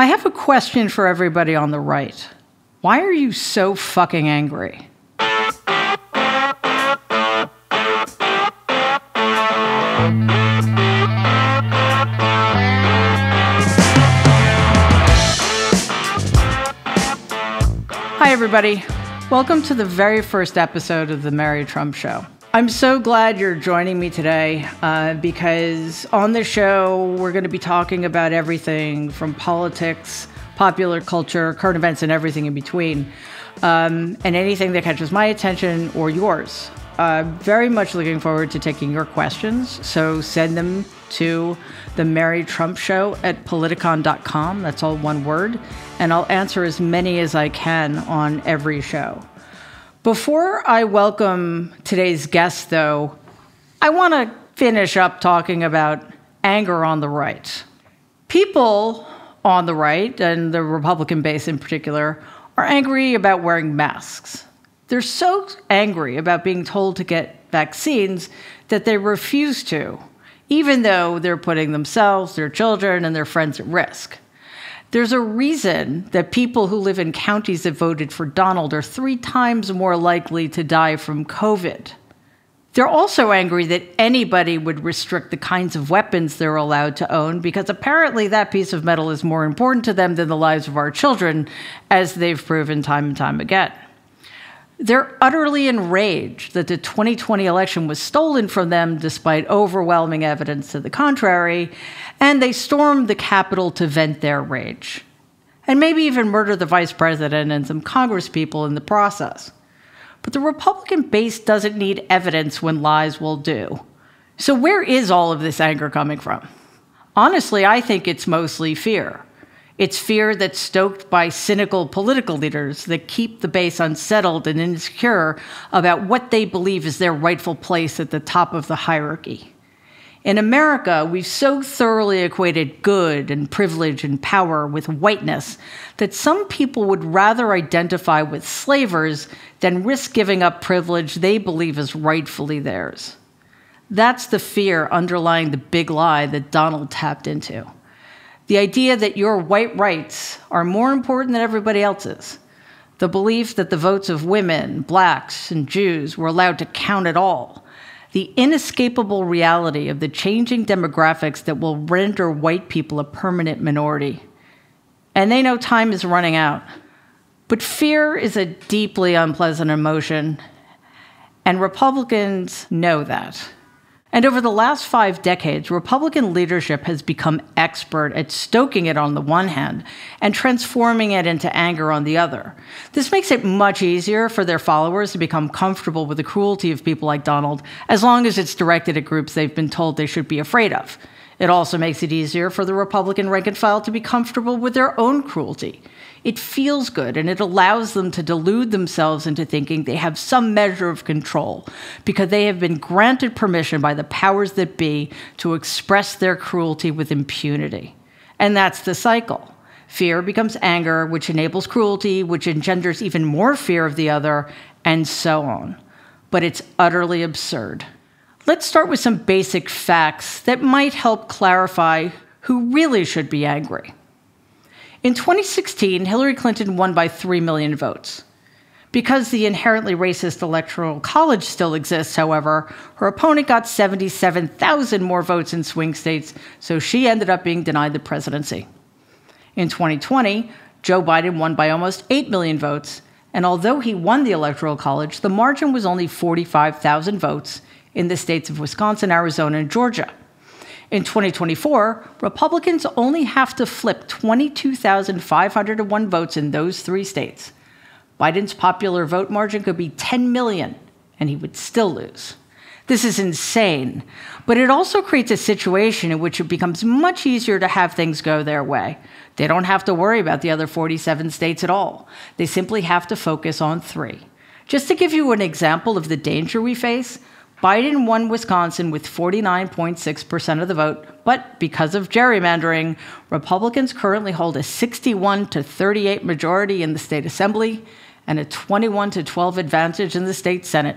I have a question for everybody on the right. Why are you so fucking angry? Hi, everybody. Welcome to the very first episode of The Mary Trump Show. I'm so glad you're joining me today because on the show, we're going to be talking about everything from politics, popular culture, current events, and everything in between, and anything that catches my attention or yours. Very much looking forward to taking your questions, so send them to the Mary Trump Show at politicon.com. That's all one word, and I'll answer as many as I can on every show. Before I welcome today's guest, though, I want to finish up talking about anger on the right. People on the right, and the Republican base in particular, are angry about wearing masks. They're so angry about being told to get vaccines that they refuse to, even though they're putting themselves, their children, and their friends at risk. There's a reason that people who live in counties that voted for Donald are 3 times more likely to die from COVID. They're also angry that anybody would restrict the kinds of weapons they're allowed to own because apparently that piece of metal is more important to them than the lives of our children, as they've proven time and time again. They're utterly enraged that the 2020 election was stolen from them despite overwhelming evidence to the contrary, and they stormed the Capitol to vent their rage, and maybe even murder the vice president and some congresspeople in the process. But the Republican base doesn't need evidence when lies will do. So where is all of this anger coming from? Honestly, I think it's mostly fear. It's fear that's stoked by cynical political leaders that keep the base unsettled and insecure about what they believe is their rightful place at the top of the hierarchy. In America, we've so thoroughly equated good and privilege and power with whiteness that some people would rather identify with slavers than risk giving up privilege they believe is rightfully theirs. That's the fear underlying the big lie that Donald tapped into. The idea that your white rights are more important than everybody else's. The belief that the votes of women, blacks, and Jews were allowed to count at all. The inescapable reality of the changing demographics that will render white people a permanent minority. And they know time is running out. But fear is a deeply unpleasant emotion, and Republicans know that. And over the last 5 decades, Republican leadership has become expert at stoking it on the one hand and transforming it into anger on the other. This makes it much easier for their followers to become comfortable with the cruelty of people like Donald, as long as it's directed at groups they've been told they should be afraid of. It also makes it easier for the Republican rank and file to be comfortable with their own cruelty. It feels good, and it allows them to delude themselves into thinking they have some measure of control because they have been granted permission by the powers that be to express their cruelty with impunity. And that's the cycle. Fear becomes anger, which enables cruelty, which engenders even more fear of the other, and so on. But it's utterly absurd. Let's start with some basic facts that might help clarify who really should be angry. In 2016, Hillary Clinton won by 3 million votes. Because the inherently racist Electoral College still exists, however, her opponent got 77,000 more votes in swing states, so she ended up being denied the presidency. In 2020, Joe Biden won by almost 8 million votes, and although he won the Electoral College, the margin was only 45,000 votes in the states of Wisconsin, Arizona, and Georgia. In 2024, Republicans only have to flip 22,501 votes in those 3 states. Biden's popular vote margin could be 10 million, and he would still lose. This is insane, but it also creates a situation in which it becomes much easier to have things go their way. They don't have to worry about the other 47 states at all. They simply have to focus on 3. Just to give you an example of the danger we face, Biden won Wisconsin with 49.6% of the vote, but because of gerrymandering, Republicans currently hold a 61-38 majority in the state assembly and a 21-12 advantage in the state Senate.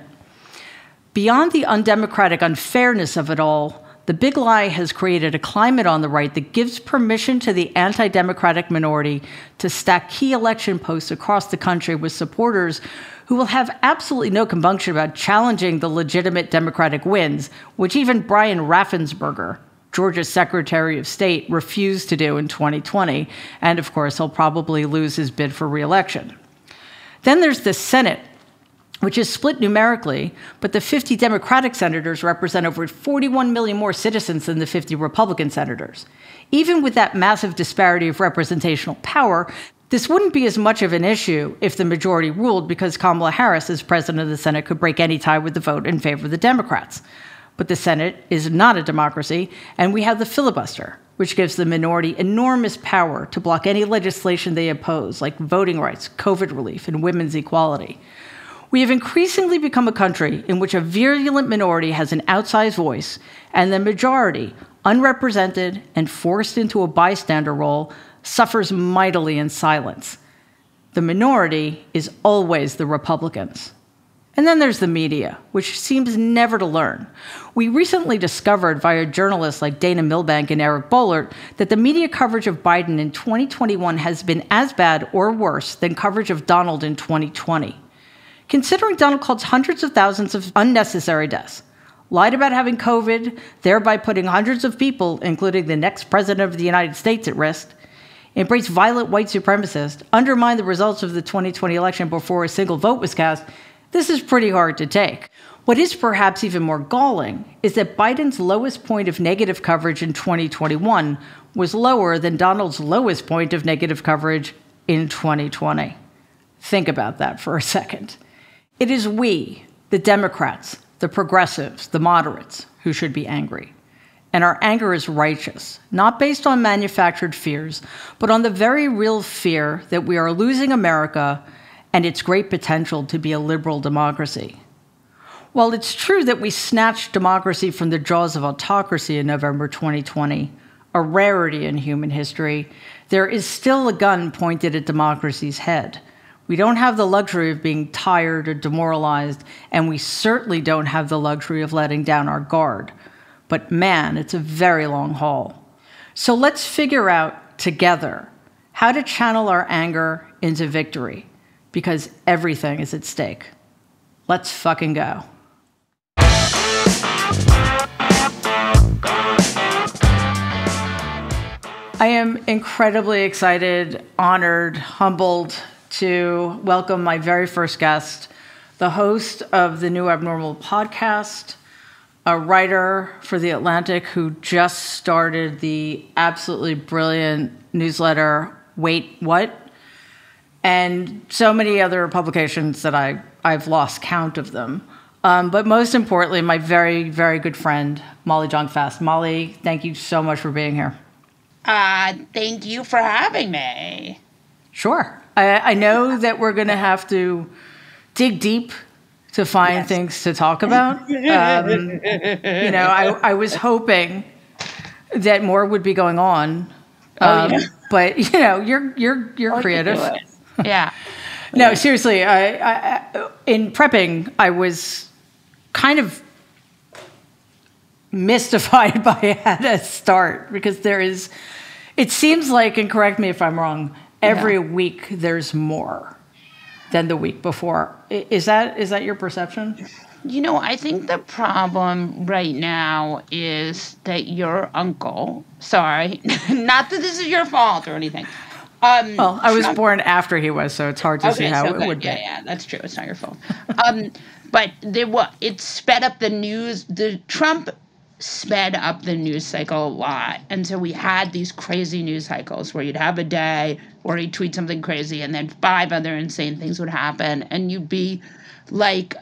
Beyond the undemocratic unfairness of it all, The big lie has created a climate on the right that gives permission to the anti-democratic minority to stack key election posts across the country with supporters who will have absolutely no compunction about challenging the legitimate Democratic wins, which even Brian Raffensperger, Georgia's Secretary of State, refused to do in 2020. And of course, he'll probably lose his bid for re-election. Then there's the Senate, which is split numerically, but the 50 Democratic senators represent over 41 million more citizens than the 50 Republican senators. Even with that massive disparity of representational power, this wouldn't be as much of an issue if the majority ruled, because Kamala Harris, as president of the Senate, could break any tie with the vote in favor of the Democrats. But the Senate is not a democracy, and we have the filibuster, which gives the minority enormous power to block any legislation they oppose, like voting rights, COVID relief, and women's equality. We have increasingly become a country in which a virulent minority has an outsized voice, and the majority, unrepresented and forced into a bystander role, suffers mightily in silence. The minority is always the Republicans. And then there's the media, which seems never to learn. We recently discovered via journalists like Dana Milbank and Eric Boehlert that the media coverage of Biden in 2021 has been as bad or worse than coverage of Donald in 2020. Considering Donald caused hundreds of thousands of unnecessary deaths, lied about having COVID, thereby putting hundreds of people, including the next president of the United States, at risk, embraced violent white supremacists, undermined the results of the 2020 election before a single vote was cast, this is pretty hard to take. What is perhaps even more galling is that Biden's lowest point of negative coverage in 2021 was lower than Donald's lowest point of negative coverage in 2020. Think about that for a second. It is we, the Democrats, the progressives, the moderates, who should be angry. And our anger is righteous, not based on manufactured fears, but on the very real fear that we are losing America and its great potential to be a liberal democracy. While it's true that we snatched democracy from the jaws of autocracy in November 2020, a rarity in human history, there is still a gun pointed at democracy's head. We don't have the luxury of being tired or demoralized, and we certainly don't have the luxury of letting down our guard. But man, it's a very long haul. So let's figure out together how to channel our anger into victory, because everything is at stake. Let's fucking go. I am incredibly excited, honored, humbled to welcome my very first guest, the host of the New Abnormal podcast, a writer for The Atlantic who just started the absolutely brilliant newsletter, Wait, What? And so many other publications that I've lost count of them. But most importantly, my very, very good friend, Molly Jong-Fast. Molly, thank you so much for being here. Thank you for having me. Sure. I know that we're going to have to dig deep to find things to talk about. I was hoping that more would be going on. But you're creative. Yeah. No, seriously. I in prepping, I was kind of mystified by how to start, because it seems like, and correct me if I'm wrong, every week there's more than the week before. Is that your perception? I think the problem right now is that your uncle, sorry, not that this is your fault or anything. Well, I was born after he was, so it's hard to see how it would be. Yeah, that's true. It's not your fault. But it sped up the news. Trump sped up the news cycle a lot. And so we had these crazy news cycles where you'd have a day where he'd tweet something crazy and then 5 other insane things would happen. And you'd be like,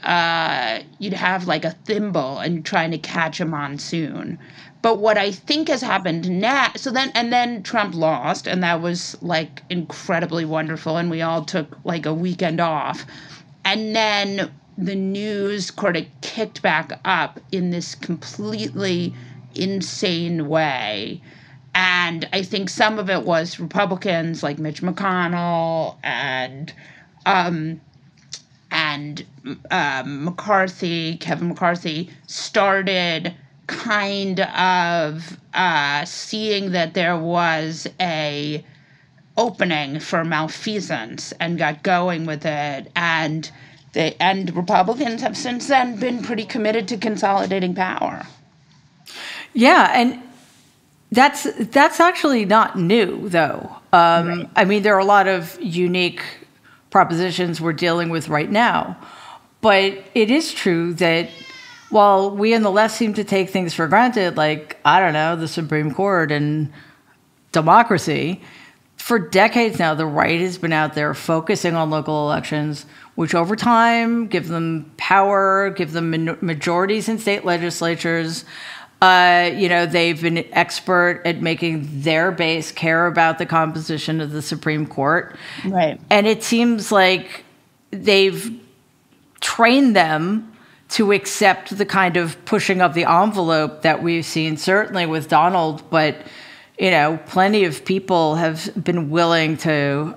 you'd have like a thimble and you're trying to catch a monsoon. But what I think has happened now, then Trump lost, and that was like incredibly wonderful. And we all took like a weekend off. And then the news sort of kicked back up in this completely insane way. And I think some of it was Republicans like Mitch McConnell and Kevin McCarthy started kind of seeing that there was a opening for malfeasance and got going with it, and Republicans have since then been pretty committed to consolidating power. Yeah, and that's actually not new, though. Right. I mean, there are a lot of unique propositions we're dealing with right now, but it is true that while we in the left seem to take things for granted, like, I don't know, the Supreme Court and democracy, for decades now, the right has been out there focusing on local elections, which over time give them power, give them majorities in state legislatures. They've been expert at making their base care about the composition of the Supreme Court. Right. And it seems like they've trained them to accept the kind of pushing of the envelope that we've seen, certainly with Donald, but plenty of people have been willing to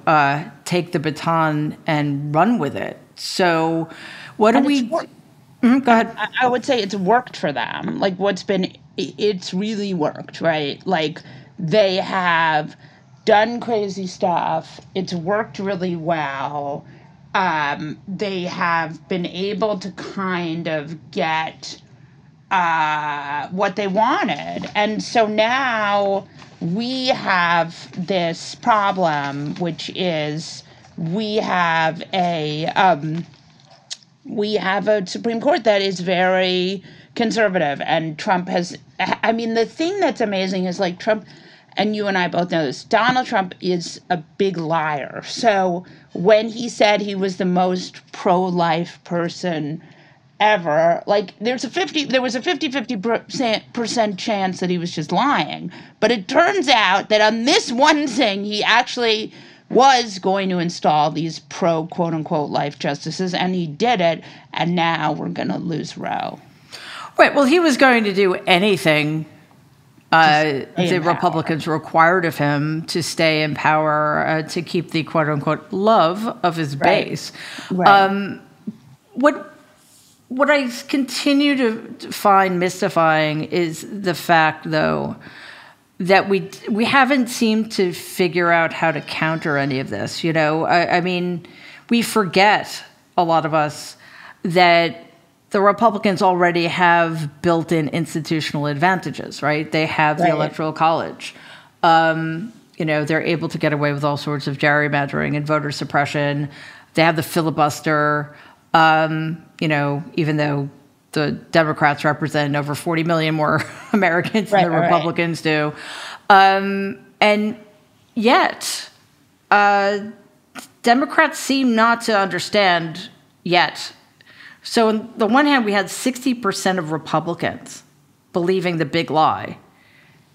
take the baton and run with it. So what do we... Go ahead. I would say it's worked for them. Like, it's really worked, right? Like, they have done crazy stuff. It's worked really well. They have been able to kind of get what they wanted. And so now we have this problem, which is we have a Supreme Court that is very conservative, and Trump has, I mean, the thing that's amazing is, like, Trump, and you and I both know this, Donald Trump is a big liar. So when he said he was the most pro-life person ever, like, there was a 50% chance that he was just lying. But it turns out that on this one thing, he actually was going to install these quote-unquote life justices, and he did it, and now we're going to lose Roe. Right. Well, he was going to do anything the Republicans required of him to stay in power, to keep the quote-unquote love of his base. Right. What I continue to find mystifying is the fact, though, that we haven't seemed to figure out how to counter any of this. I mean, we forget, a lot of us, that the Republicans already have built-in institutional advantages, right? They have the Electoral College. They're able to get away with all sorts of gerrymandering and voter suppression. They have the filibuster, even though the Democrats represent over 40 million more Americans than the Republicans do. And yet, Democrats seem not to understand yet. So on the one hand, we had 60% of Republicans believing the big lie.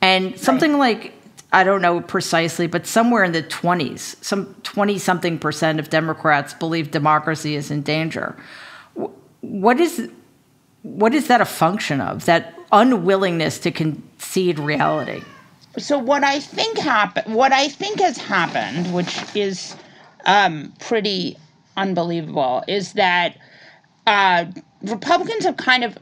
And something like, I don't know precisely, but somewhere in the 20s, some 20-something percent of Democrats believe democracy is in danger. What is that a function of, that unwillingness to concede reality? So what I think has happened, which is pretty unbelievable, is that Republicans have kind of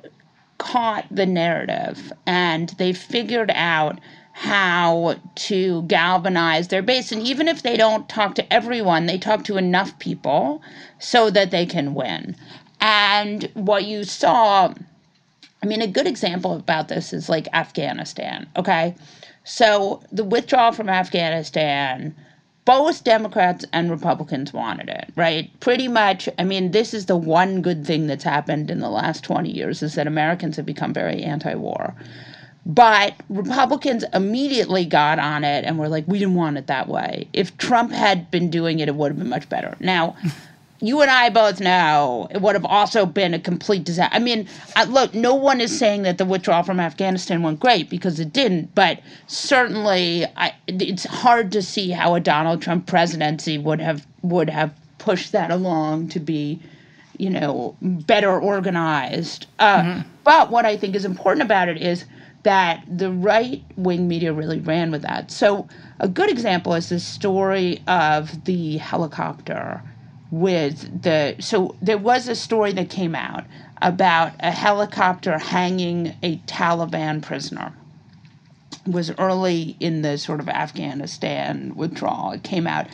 caught the narrative, and they've figured out how to galvanize their base. And even if they don't talk to everyone, they talk to enough people so that they can win. And what you saw, I mean, a good example about this is like Afghanistan, okay? So the withdrawal from Afghanistan, both Democrats and Republicans wanted it, right? Pretty much, I mean, this is the one good thing that's happened in the last 20 years, is that Americans have become very anti-war. But Republicans immediately got on it and were like, we didn't want it that way. If Trump had been doing it, it would have been much better. Now, you and I both know it would have also been a complete disaster. I mean, look, no one is saying that the withdrawal from Afghanistan went great, because it didn't. But certainly, it's hard to see how a Donald Trump presidency would have pushed that along to be, better organized. But what I think is important about it is that the right-wing media really ran with that. So a good example is the story of the helicopter so there was a story that came out about a helicopter hanging a Taliban prisoner. It was early in the sort of Afghanistan withdrawal. It came out,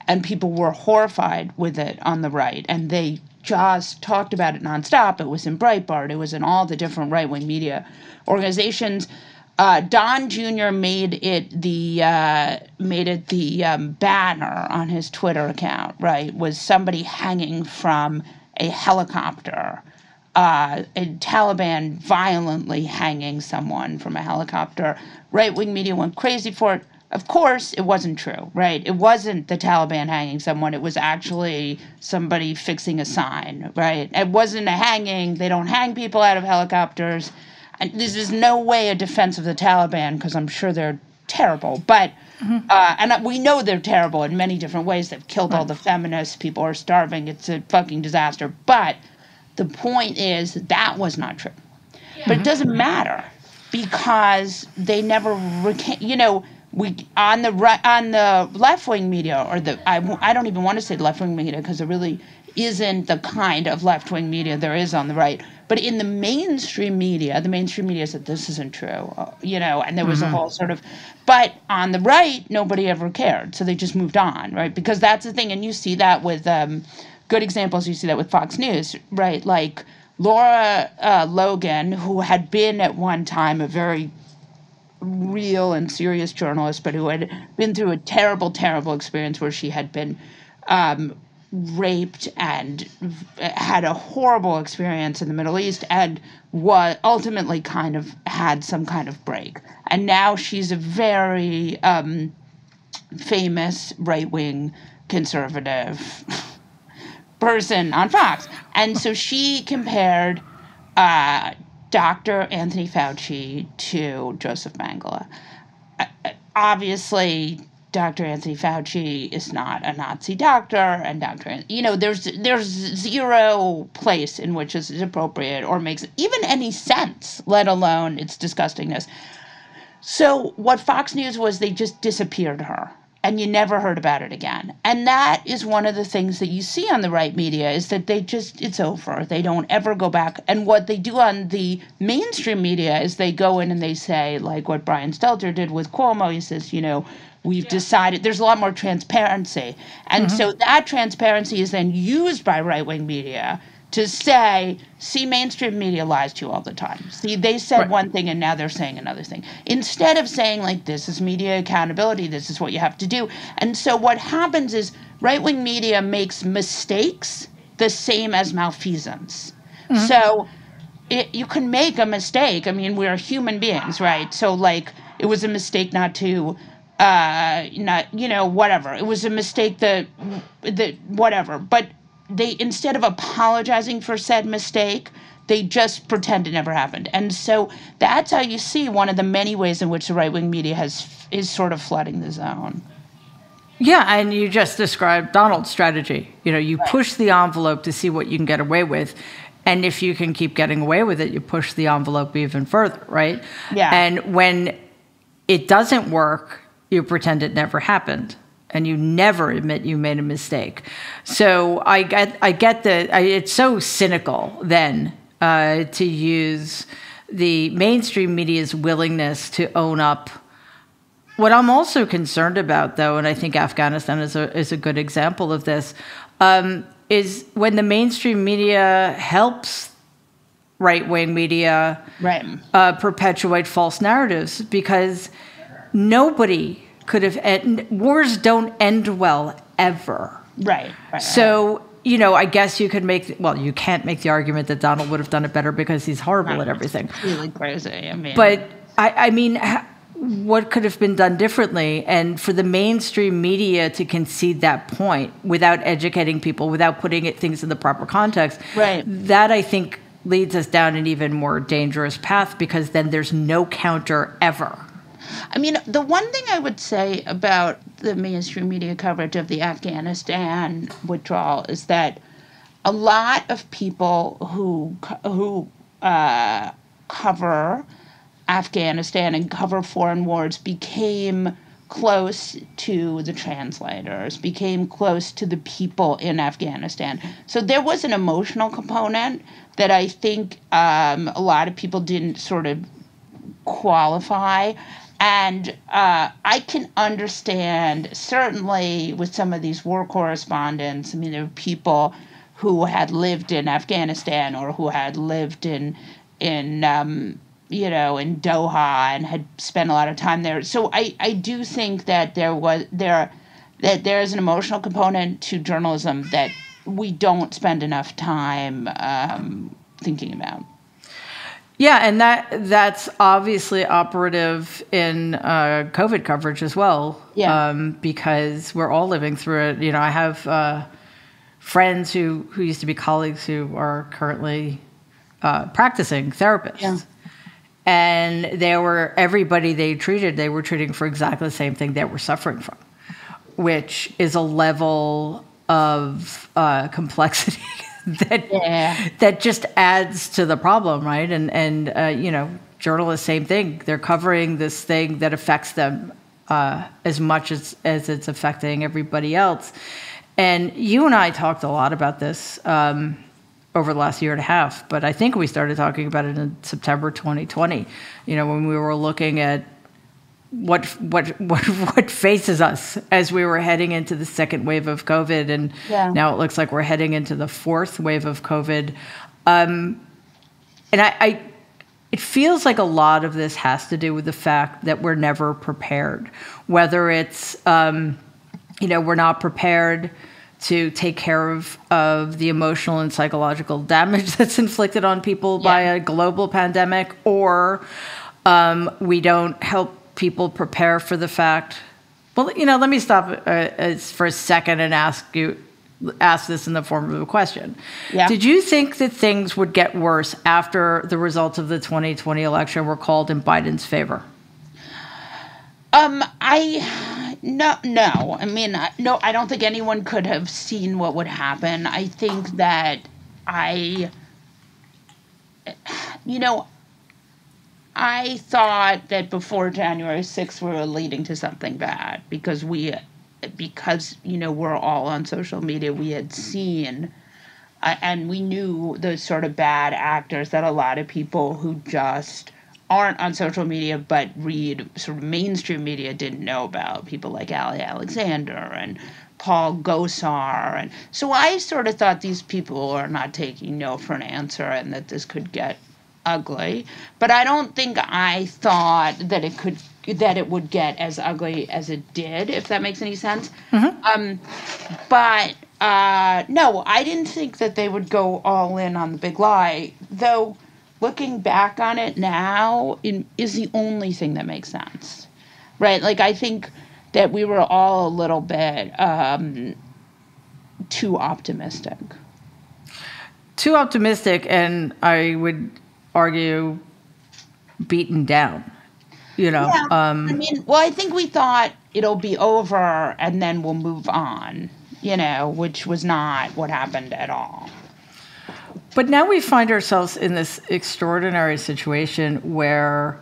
and people were horrified with it on the right, and they just talked about it nonstop. It was in Breitbart. It was in all the different right-wing media organizations. Don Jr. made it the banner on his Twitter account. Right, was somebody hanging from a helicopter, a Taliban violently hanging someone from a helicopter. Right-wing media went crazy for it. Of course, it wasn't true, right? It wasn't the Taliban hanging someone. It was actually somebody fixing a sign, right? It wasn't a hanging. They don't hang people out of helicopters. And this is no way a defense of the Taliban, because I'm sure they're terrible. But and we know they're terrible in many different ways. They've killed all the feminists. People are starving. It's a fucking disaster. But the point is that was not true. But it doesn't matter, because they never, we on the left wing media, or I don't even want to say left wing media, because it really isn't the kind of left wing media there is on the right. But in the mainstream media said this isn't true, and there was a whole sort of. But on the right, nobody ever cared, so they just moved on, right? Because that's the thing, and you see that with good examples. You see that with Fox News, right? Like Laura Logan, who had been at one time a very real and serious journalist, but who had been through a terrible, terrible experience where she had been raped and had a horrible experience in the Middle East, and ultimately kind of had some kind of break. And now she's a very famous right-wing conservative person on Fox. And so she compared Dr. Anthony Fauci to Joseph Mengele. Obviously, Dr. Anthony Fauci is not a Nazi doctor, and there's zero place in which this is appropriate or makes even any sense, let alone its disgustingness. So what Fox News was, they just disappeared her, and you never heard about it again. And that is one of the things that you see on the right media, is that it's over. They don't ever go back. And what they do on the mainstream media is they go in and they say, like what Brian Stelter did with Cuomo, he says, we've decided there's a lot more transparency. And so that transparency is then used by right-wing media to say, see, mainstream media lies to you all the time. See, they said one thing and now they're saying another thing. Instead of saying, like, this is media accountability, this is what you have to do. And so what happens is right-wing media makes mistakes the same as malfeasance. So you can make a mistake. I mean, we're human beings, right? So, like, it was a mistake not to... whatever. It was a mistake that whatever. But they, instead of apologizing for said mistake, they just pretend it never happened. And so that's how you see one of the many ways in which the right-wing media is sort of flooding the zone. Yeah, and you just described Donald's strategy. You push the envelope to see what you can get away with. And if you can keep getting away with it, you push the envelope even further, right? Yeah. And when it doesn't work, you pretend it never happened, and you never admit you made a mistake. So I get that it's so cynical then to use the mainstream media's willingness to own up. What I'm also concerned about, though, and I think Afghanistan is a good example of this, is when the mainstream media helps right-wing media perpetuate false narratives, because nobody could have wars don't end well ever. Right. So, I guess you could you can't make the argument that Donald would have done it better because he's horrible at everything. It's really crazy. But I mean, what could have been done differently? And for the mainstream media to concede that point without educating people, without putting things in the proper context, that I think leads us down an even more dangerous path, because then there's no counter ever. I mean, the one thing I would say about the mainstream media coverage of the Afghanistan withdrawal is that a lot of people who cover Afghanistan and cover foreign wars became close to the translators, became close to the people in Afghanistan. So there was an emotional component that I think a lot of people didn't sort of qualify. And I can understand, certainly with some of these war correspondents, I mean, there were people who had lived in Afghanistan or who had lived in Doha and had spent a lot of time there. So I do think that there's an emotional component to journalism that we don't spend enough time thinking about. Yeah, and that's obviously operative in COVID coverage as well. Yeah. Because we're all living through it. You know, I have friends who used to be colleagues who are currently practicing therapists. Yeah. And everybody they were treating for exactly the same thing they were suffering from, which is a level of complexity that just adds to the problem, right? And journalists, same thing. They're covering this thing that affects them as much as it's affecting everybody else. And you and I talked a lot about this over the last year and a half, but I think we started talking about it in September 2020. You know, when we were looking at what faces us as we were heading into the second wave of COVID, and now it looks like we're heading into the fourth wave of COVID. And it feels like a lot of this has to do with the fact that we're never prepared. Whether it's we're not prepared to take care of the emotional and psychological damage that's inflicted on people by a global pandemic, or we don't help people prepare for the fact. Well, let me stop for a second and ask this in the form of a question. Yeah. Did you think that things would get worse after the results of the 2020 election were called in Biden's favor? No. I mean, no, I don't think anyone could have seen what would happen. I think that I thought that before January 6th we were leading to something bad because we're all on social media. We had seen and we knew those sort of bad actors that a lot of people who just aren't on social media but read sort of mainstream media didn't know about, people like Ali Alexander and Paul Gosar. And so I sort of thought these people are not taking no for an answer and that this could get ugly. But I don't think I thought that it would get as ugly as it did, if that makes any sense. Mm-hmm. No, I didn't think that they would go all in on the big lie, though. Looking back on it now is the only thing that makes sense, right? Like, I think that we were all a little bit too optimistic. Too optimistic, and I would argue beaten down, Yeah. I think we thought it'll be over and then we'll move on, which was not what happened at all. But now we find ourselves in this extraordinary situation where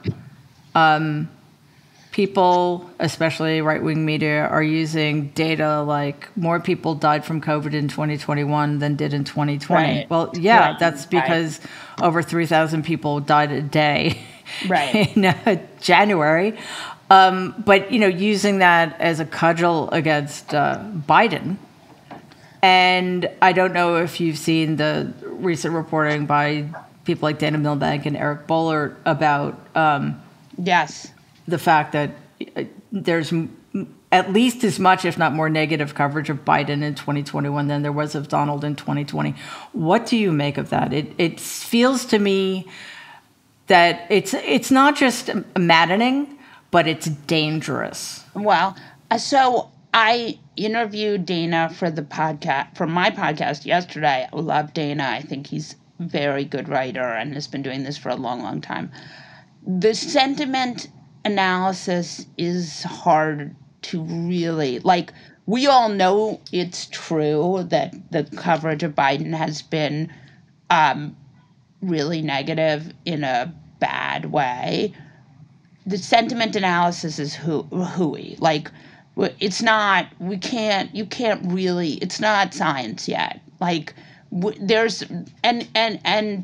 people, especially right-wing media, are using data like more people died from COVID in 2021 than did in 2020. Right. Well, that's because over 3,000 people died a day in January. But, using that as a cudgel against Biden. And I don't know if you've seen the recent reporting by people like Dana Milbank and Eric Boehlert about the fact that there's at least as much, if not more, negative coverage of Biden in 2021 than there was of Donald in 2020. What do you make of that? It feels to me that it's not just maddening, but it's dangerous. Well, so I interviewed Dana for my podcast yesterday. I love Dana. I think he's a very good writer and has been doing this for a long, long time. The sentiment analysis is hard to really, we all know it's true that the coverage of Biden has been really negative in a bad way. the sentiment analysis is hooey. Like, it's not. You can't really. It's not science yet. Like, there's and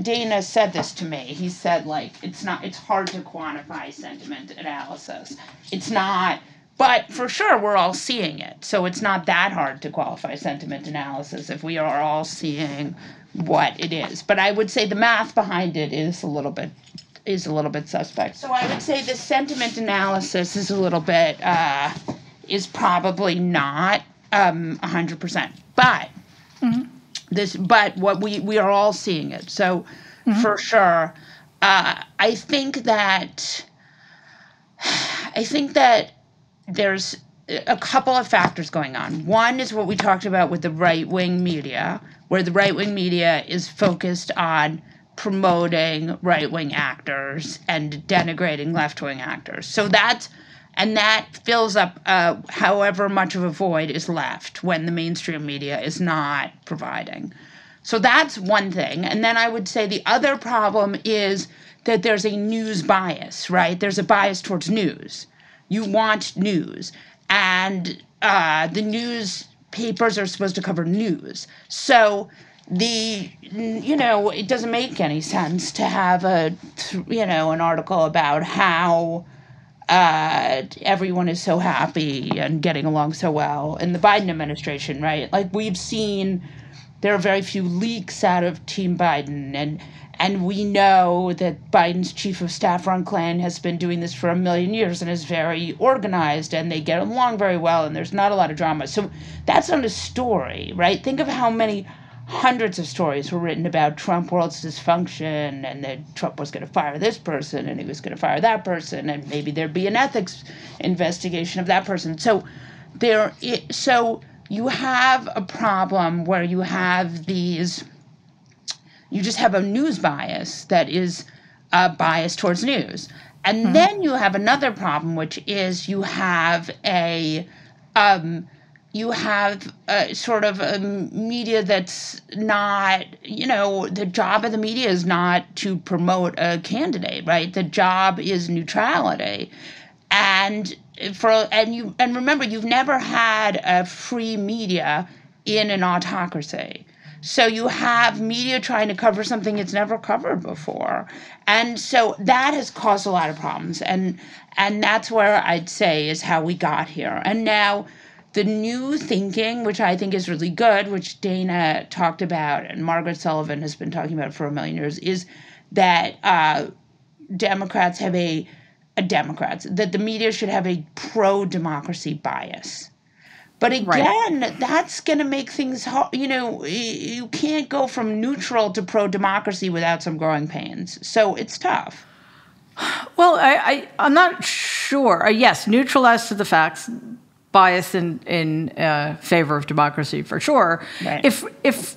Dana said this to me. He said, like, it's hard to quantify sentiment analysis. It's not, but for sure we're all seeing it. So it's not that hard to qualify sentiment analysis if we are all seeing what it is. But I would say the math behind it is a little bit suspect. So I would say the sentiment analysis is a little bit is probably not 100%. But but what we are all seeing it. So for sure, I think that there's a couple of factors going on. One is what we talked about with the right-wing media, where the right-wing media is focused on promoting right-wing actors and denigrating left-wing actors. So that fills up however much of a void is left when the mainstream media is not providing. So that's one thing. And then I would say the other problem is that there's a news bias, right? There's a bias towards news. You want news. And the newspapers are supposed to cover news. So it doesn't make any sense to have an article about how everyone is so happy and getting along so well in the Biden administration, right? Like, we've seen there are very few leaks out of Team Biden, and we know that Biden's chief of staff, Ron Klain, has been doing this for a million years and is very organized, and they get along very well, and there's not a lot of drama. So that's not a story, right? Think of how many hundreds of stories were written about Trump world's dysfunction, and that Trump was going to fire this person and he was going to fire that person, and maybe there'd be an ethics investigation of that person. So you have a problem where you just have a news bias that is a bias towards news. And then you have another problem, which is you have sort of a media that's not, the job of the media is not to promote a candidate, right? The job is neutrality. And remember, you've never had a free media in an autocracy. So you have media trying to cover something it's never covered before. And so that has caused a lot of problems. And that's where I'd say is how we got here. And now the new thinking, which I think is really good, which Dana talked about and Margaret Sullivan has been talking about for a million years, is that Democrats have that the media should have a pro-democracy bias. But again, that's going to make things hard. You can't go from neutral to pro-democracy without some growing pains. So it's tough. Well, I'm not sure. Yes, neutral as to the facts, bias in favor of democracy for sure. Right. If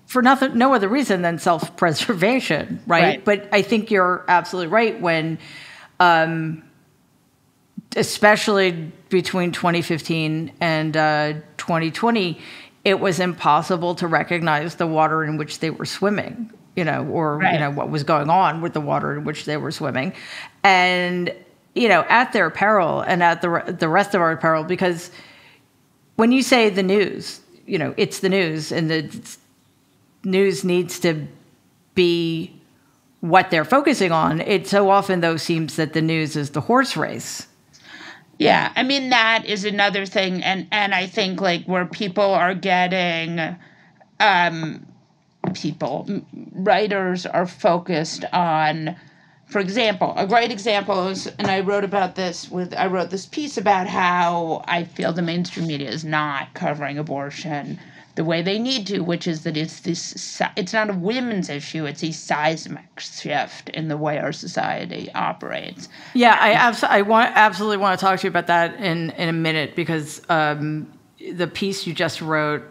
for no other reason than self-preservation, right? But I think you're absolutely right when, especially between 2015 and 2020, it was impossible to recognize the water in which they were swimming, what was going on with the water in which they were swimming. And, at their peril and at the rest of our peril, because when you say the news, it's the news, and the news needs to be what they're focusing on. It so often, though, seems that the news is the horse race. Yeah, I mean, that is another thing. And I think, like, where people are getting, writers are focused on, for example, a great example is, and I wrote this piece about how I feel the mainstream media is not covering abortion the way they need to, which is that it's not a women's issue, it's a seismic shift in the way our society operates. Yeah, I absolutely want to talk to you about that in a minute, because the piece you just wrote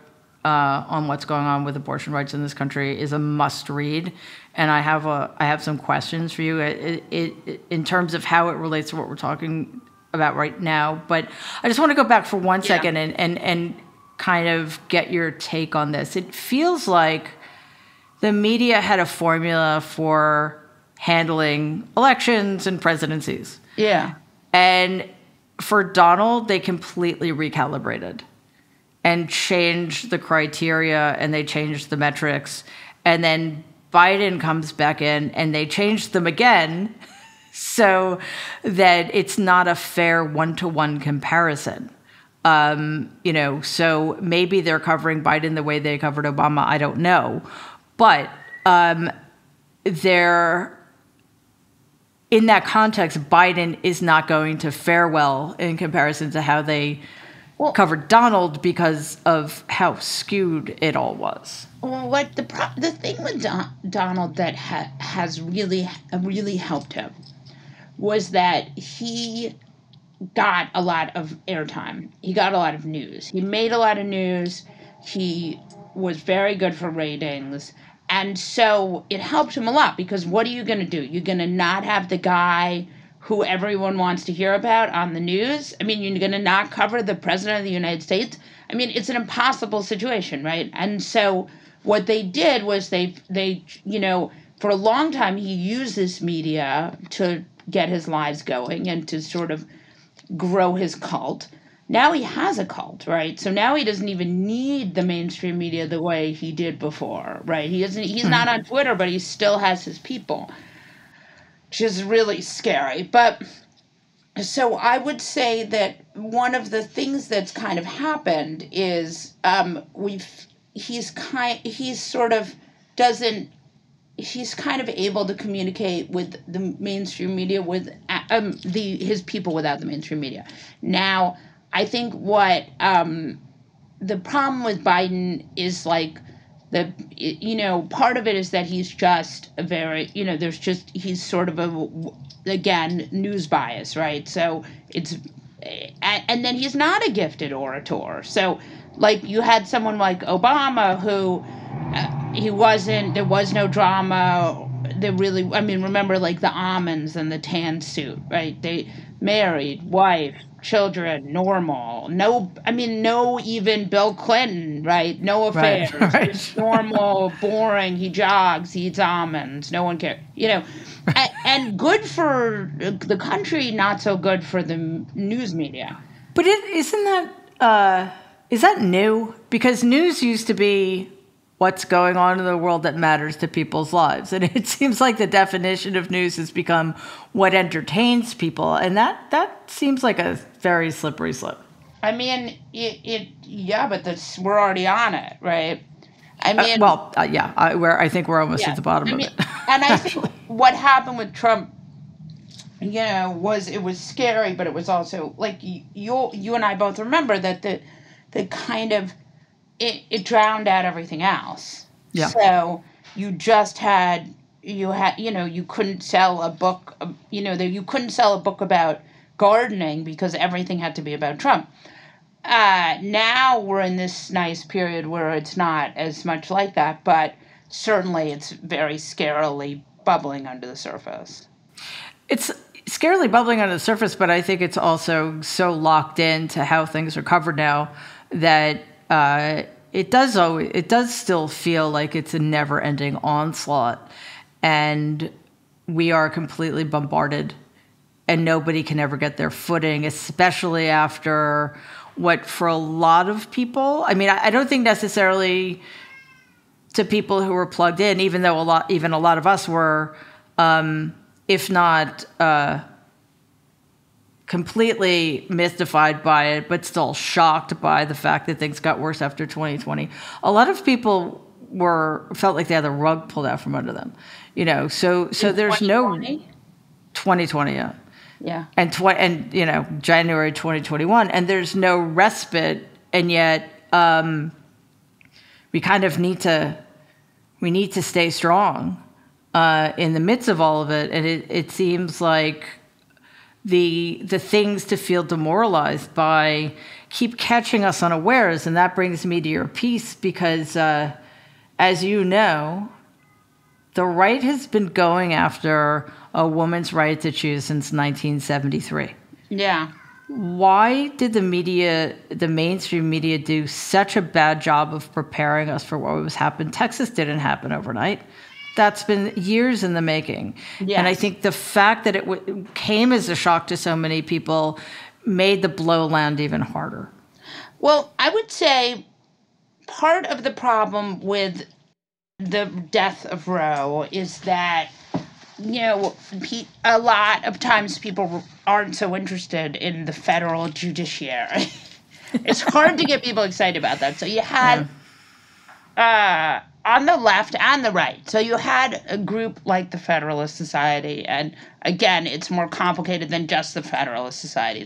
on what's going on with abortion rights in this country is a must read, and I have some questions for you in terms of how it relates to what we're talking about right now. But I just want to go back for 1 second and kind of get your take on this. It feels like the media had a formula for handling elections and presidencies. Yeah. And for Donald, they completely recalibrated and changed the criteria, and they changed the metrics. And then Biden comes back in and they changed them again so that it's not a fair one-to-one comparison. So maybe they're covering Biden the way they covered Obama. I don't know. But they're, in that context, Biden is not going to fare well in comparison to how they covered Donald because of how skewed it all was. Well, what the thing with Donald that has really helped him was that he got a lot of airtime. He got a lot of news. He made a lot of news. He was very good for ratings. And so it helped him a lot, because what are you going to do? You're going to not have the guy who everyone wants to hear about on the news? I mean, you're going to not cover the president of the United States? I mean, it's an impossible situation, right? And so what they did was they for a long time, he used this media to get his lives going and to sort of grow his cult. Now he has a cult, right? So now he doesn't even need the mainstream media the way he did before, right? He's not on Twitter, but he still has his people, which is really scary. But so I would say that one of the things that's kind of happened is he's kind of able to communicate with the mainstream media, with his people without the mainstream media. Now, I think what the problem with Biden is, like, part of it is that he's just a very, he's sort of again, news bias, right? So and then he's not a gifted orator. So, like, you had someone like Obama who, there was no drama. Remember, like, the almonds and the tan suit, right? They married, wife, children, normal. No even Bill Clinton, right? No affairs. Right. Just normal, boring. He jogs, he eats almonds. No one cares. And good for the country, not so good for the news media. But is that new? Because news used to be what's going on in the world that matters to people's lives. And it seems like the definition of news has become what entertains people. And that seems like a very slippery slope. I mean, but we're already on it, right? I mean, I think we're almost at the bottom of it. And I think what happened with Trump, it was scary, but it was also, like, you and I both remember that the kind of, it drowned out everything else. Yeah. So you couldn't sell a book, you couldn't sell a book about gardening because everything had to be about Trump. Now we're in this nice period where it's not as much like that, but certainly it's very scarily bubbling under the surface. It's scarily bubbling under the surface, but I think it's also so locked into how things are covered now that it does still feel like it's a never-ending onslaught, and we are completely bombarded, and nobody can ever get their footing, especially after what, for a lot of people, I mean, I don't think necessarily to people who were plugged in, even though a lot of us were, if not completely mystified by it, but still shocked by the fact that things got worse after 2020. A lot of people felt like they had the rug pulled out from under them, So there's 2020, yeah. Yeah. And January 2021, and there's no respite, and yet we kind of need to stay strong in the midst of all of it, and it seems like the things to feel demoralized by keep catching us unawares, and that brings me to your piece because, as you know, the right has been going after a woman's right to choose since 1973. Yeah. Why did the mainstream media, do such a bad job of preparing us for what was happening? Texas didn't happen overnight. That's been years in the making. Yes. And I think the fact that it came as a shock to so many people made the blow land even harder. Well, I would say part of the problem with the death of Roe is that, a lot of times people aren't so interested in the federal judiciary. It's hard to get people excited about that. So you had on the left and the right. So you had a group like the Federalist Society, and again, it's more complicated than just the Federalist Society.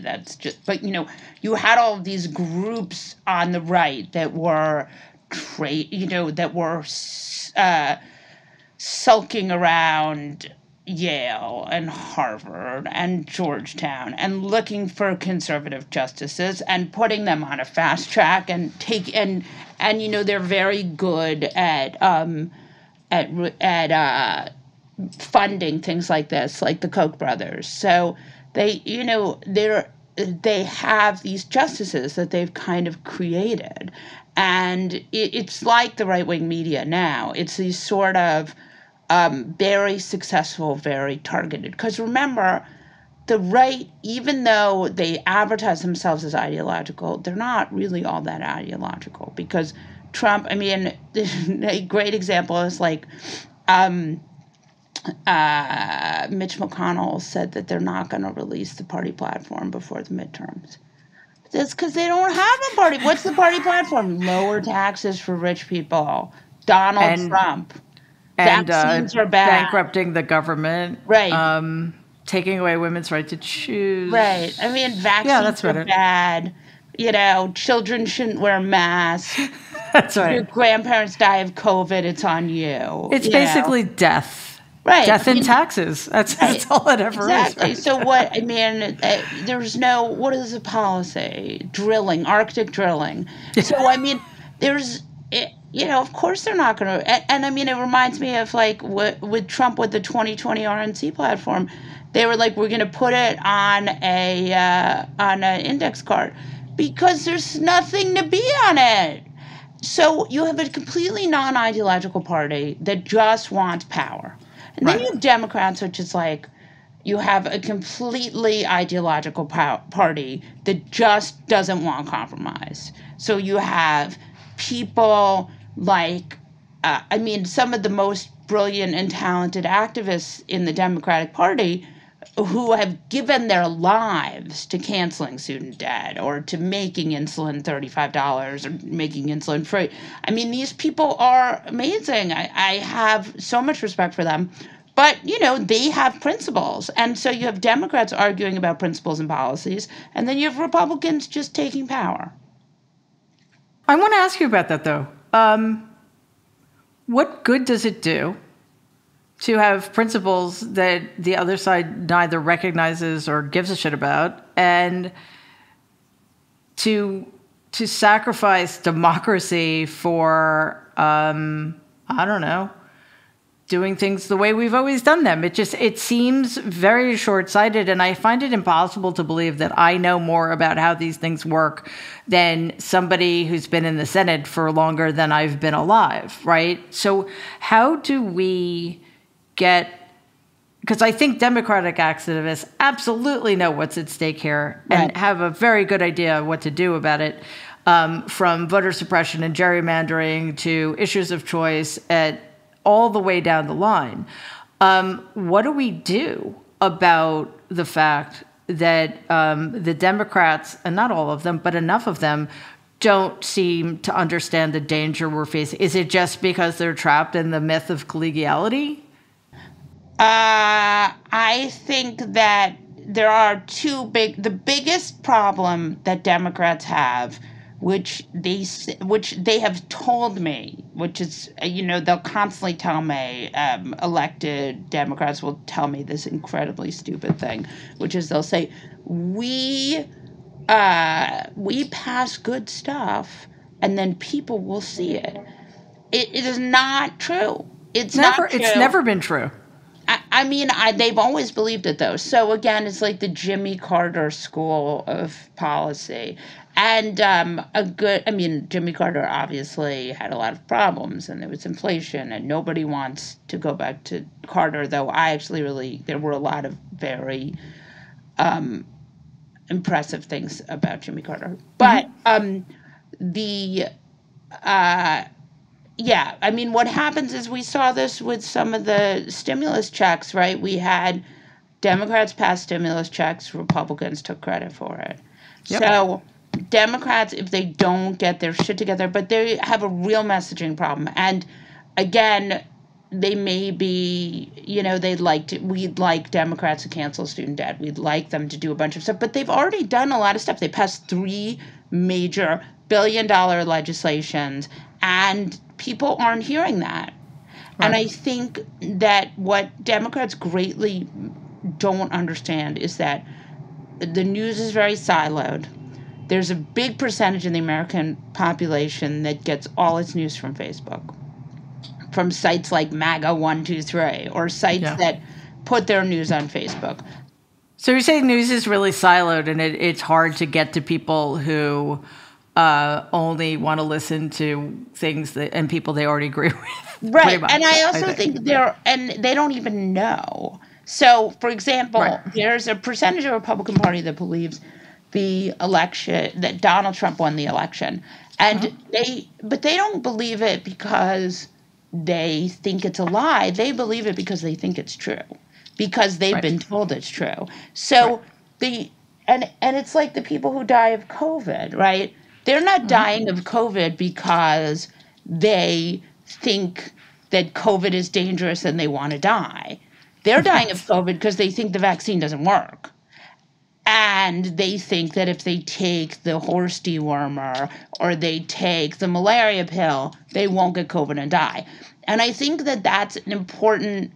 But you had all of these groups on the right that were sulking around Yale and Harvard and Georgetown and looking for conservative justices and putting them on a fast track and they're very good at funding things like this, like the Koch brothers. So they have these justices that they've kind of created, and it's like the right-wing media now. It's these sort of very successful, very targeted. Because remember, the right, even though they advertise themselves as ideological, they're not really all that ideological. Because Trump, a great example is like Mitch McConnell said that they're not going to release the party platform before the midterms. That's because they don't have a party. What's the party platform? Lower taxes for rich people. Donald Trump. And vaccines are bad. Bankrupting the government. Right. Taking away women's right to choose. Right. Vaccines are bad. Children shouldn't wear masks. That's right. Your grandparents die of COVID, it's on you. It's basically death. Right. Death and taxes. That's all it ever is. Right? So there's no, what is the policy? Drilling, Arctic drilling. So, there's, of course they're not going to, and it reminds me of like with Trump with the 2020 RNC platform. They were like, we're going to put it on an index card because there's nothing to be on it. So you have a completely non-ideological party that just wants power. And then you have Democrats, which is like you have a completely ideological party that just doesn't want compromise. So you have people like, some of the most brilliant and talented activists in the Democratic Party who have given their lives to canceling student debt or to making insulin $35 or making insulin free. These people are amazing. I have so much respect for them. But, they have principles. And so you have Democrats arguing about principles and policies, and then you have Republicans just taking power. I want to ask you about that, though. What good does it do to have principles that the other side neither recognizes or gives a shit about, and to sacrifice democracy for, doing things the way we've always done them? It seems very short-sighted, and I find it impossible to believe that I know more about how these things work than somebody who's been in the Senate for longer than I've been alive, right? So how do we because I think Democratic activists absolutely know what's at stake here and have a very good idea what to do about it, from voter suppression and gerrymandering to issues of choice all the way down the line. What do we do about the fact that the Democrats, and not all of them, but enough of them, don't seem to understand the danger we're facing? Is it just because they're trapped in the myth of collegiality? I think that there are the biggest problem that Democrats have, which they have told me, which is, they'll constantly tell me, elected Democrats will tell me this incredibly stupid thing, which is they'll say, we pass good stuff and then people will see it. It is not true. It's not true. It's never been true. They've always believed it, though. So, again, it's like the Jimmy Carter school of policy. And Jimmy Carter obviously had a lot of problems, and there was inflation, and nobody wants to go back to Carter, though there were a lot of very impressive things about Jimmy Carter. But what happens is we saw this with some of the stimulus checks, right? We had Democrats pass stimulus checks, Republicans took credit for it. Yep. So Democrats, if they don't get their shit together, but they have a real messaging problem. And again, they may be, we'd like Democrats to cancel student debt. We'd like them to do a bunch of stuff, but they've already done a lot of stuff. They passed 3 major billion-dollar legislations, and people aren't hearing that. Right. And I think that what Democrats greatly don't understand is that the news is very siloed. There's a big percentage in the American population that gets all its news from Facebook, from sites like MAGA123, or sites that put their news on Facebook. So you're saying news is really siloed, and it's hard to get to people who only want to listen to things and people they already agree with. Right, and I also think they don't even know. So, for example, there's a percentage of the Republican Party that believes that Donald Trump won the election, and they don't believe it because they think it's a lie. They believe it because they think it's true, because they've been told it's true. So and it's like the people who die of COVID, right? They're not dying of COVID because they think that COVID is dangerous and they want to die. They're dying of COVID because they think the vaccine doesn't work. And they think that if they take the horse dewormer or they take the malaria pill, they won't get COVID and die. And I think that that's an important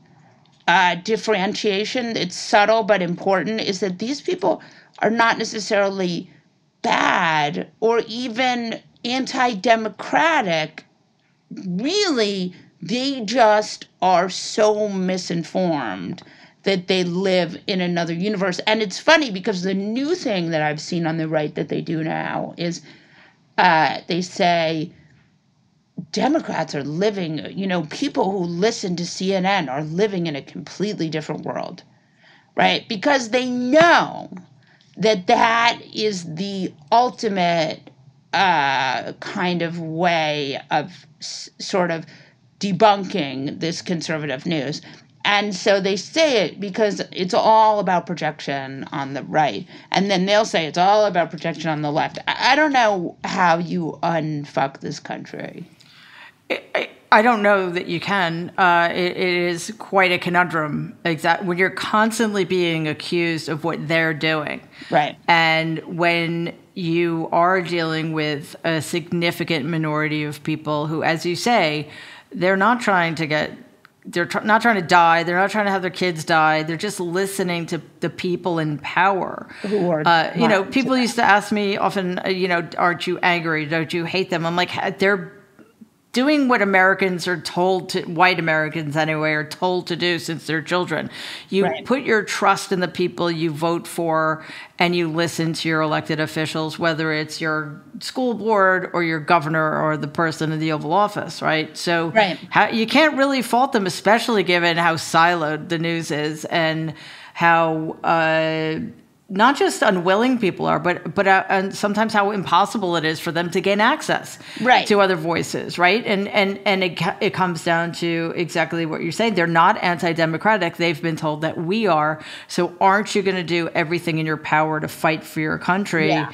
differentiation. It's subtle but important, is that these people are not necessarily bad or even anti-democratic. Really, they just are so misinformed that they live in another universe. And it's funny because the new thing that I've seen on the right that they do now is they say Democrats are living, people who listen to CNN are living in a completely different world, right? Because they know that is the ultimate kind of way of sort of debunking this conservative news. And so they say it because it's all about projection on the right. And then they'll say it's all about projection on the left. I don't know how you unfuck this country. I don't know that you can. It is quite a conundrum. When you're constantly being accused of what they're doing. Right. And when you are dealing with a significant minority of people who, as you say, they're not trying to die. They're not trying to have their kids die. They're just listening to the people in power. Who are people used to ask me often, aren't you angry? Don't you hate them? I'm like, they're doing what Americans are told to, white Americans anyway, are told to do since they're children. You put your trust in the people you vote for, and you listen to your elected officials, whether it's your school board or your governor or the person in the Oval Office, right? So you can't really fault them, especially given how siloed the news is and how not just unwilling people are, but and sometimes how impossible it is for them to gain access to other voices, right? And it comes down to exactly what you're saying. They're not anti-democratic. They've been told that we are. So aren't you going to do everything in your power to fight for your country? Yeah.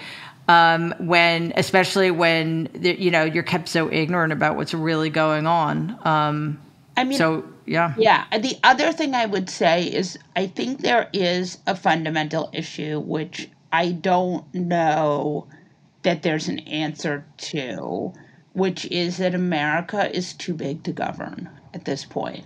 Especially when you're kept so ignorant about what's really going on. Yeah. The other thing I would say is I think there is a fundamental issue, which I don't know that there's an answer to, which is that America is too big to govern at this point.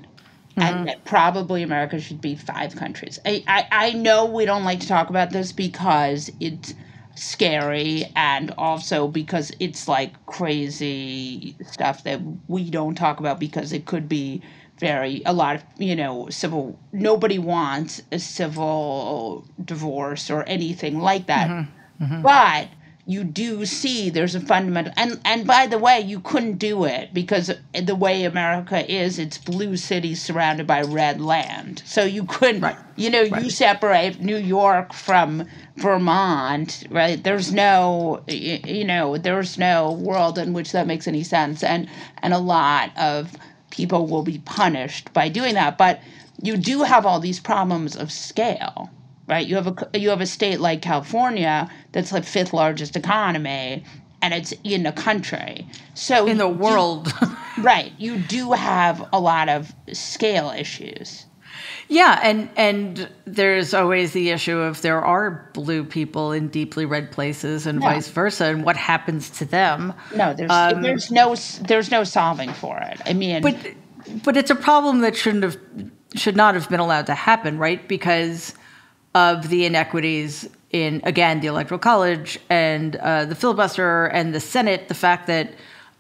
And that probably America should be 5 countries. I know we don't like to talk about this because it's scary, and also because it's like crazy stuff that we don't talk about because it could be nobody wants a civil divorce or anything like that. But you do see there's a fundamental, and by the way, you couldn't do it because the way America is, it's blue cities surrounded by red land. So you couldn't, Right. you separate New York from Vermont, right? There's no, there's no world in which that makes any sense. And a lot of people will be punished by doing that. But you do have all these problems of scale, right? You have a state like California that's the fifth largest economy, and it's in the country. So In the world. right, you do have a lot of scale issues. Yeah, and there's always the issue of there are blue people in deeply red places and vice versa, and what happens to them. No, there's no solving for it. I mean, but it's a problem that should not have been allowed to happen, right? Because of the inequities in, again, the Electoral College and the filibuster and the Senate, the fact that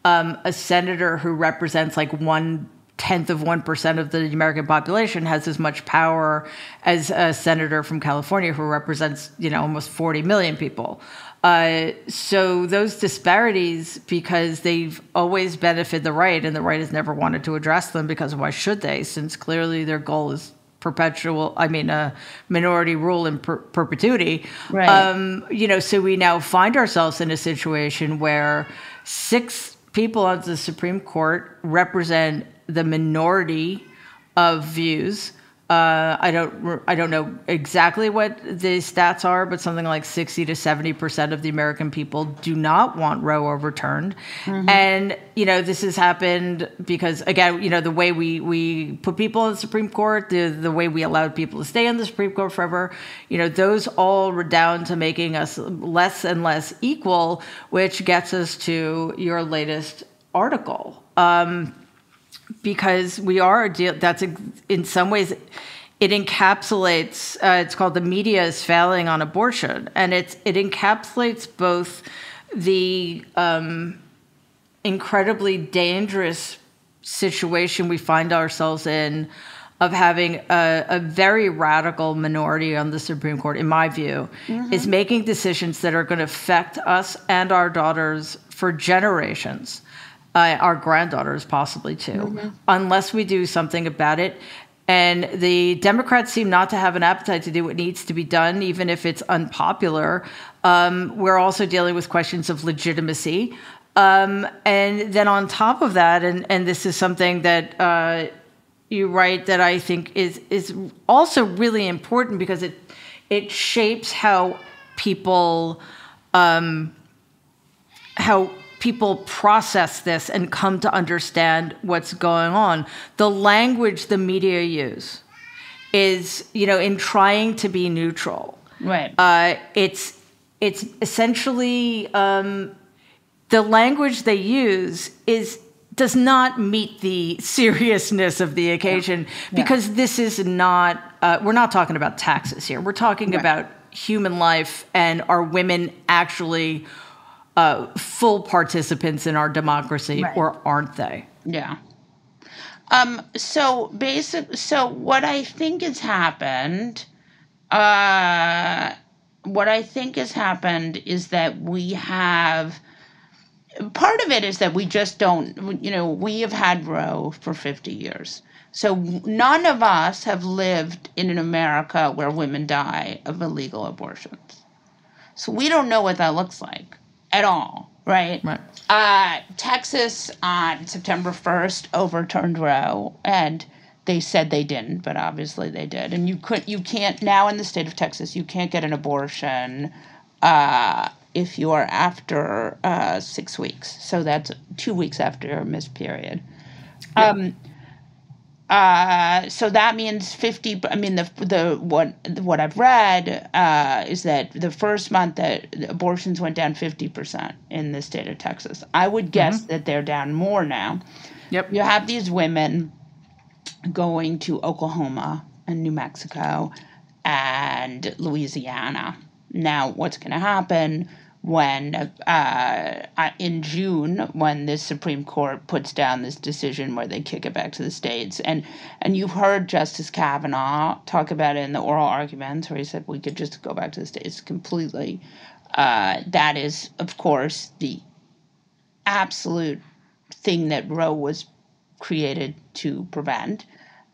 a senator who represents like 0.1% of the American population has as much power as a senator from California who represents, almost 40 million people. So those disparities, because they've always benefited the right, and the right has never wanted to address them because why should they? Since clearly their goal is minority rule in perpetuity. Right. So we now find ourselves in a situation where 6 people on the Supreme Court represent the minority of views. I don't know exactly what the stats are, but something like 60 to 70% of the American people do not want Roe overturned. Mm-hmm. And, this has happened because, again, the way we put people in the Supreme Court, the way we allowed people to stay in the Supreme Court forever, those all redound to making us less and less equal, which gets us to your latest article. Because we are that's in some ways it encapsulates. It's called "The Media is Failing on Abortion," and it encapsulates both the incredibly dangerous situation we find ourselves in of having a very radical minority on the Supreme Court, in my view, is making decisions that are going to affect us and our daughters for generations. Our granddaughters possibly too, unless we do something about it. And the Democrats seem not to have an appetite to do what needs to be done, even if it's unpopular. We're also dealing with questions of legitimacy. And then on top of that, and this is something that you write that I think is also really important because it shapes how people process this and come to understand what's going on. The language the media use is, in trying to be neutral. Right. It's essentially the language they use does not meet the seriousness of the occasion because this is not. We're not talking about taxes here. We're talking about human life and are women actually full participants in our democracy, or aren't they? Yeah. So what I think has happened, is that we have. Part of it is that we just don't. We have had Roe for 50 years. So none of us have lived in an America where women die of illegal abortions. So we don't know what that looks like at all, right? Texas on September 1st overturned Roe, and they said they didn't, but obviously they did. And you can't now in the state of Texas, you can't get an abortion if you are after 6 weeks. So that's 2 weeks after a missed period. So that means 50. I mean, what I've read is that the first month that abortions went down 50% in the state of Texas. I would guess that they're down more now. Yep. You have these women going to Oklahoma and New Mexico and Louisiana. Now, what's going to happen when in June, when the Supreme Court puts down this decision where they kick it back to the states, and you've heard Justice Kavanaugh talk about it in the oral arguments where he said we could just go back to the states completely. That is, of course, the absolute thing that Roe was created to prevent.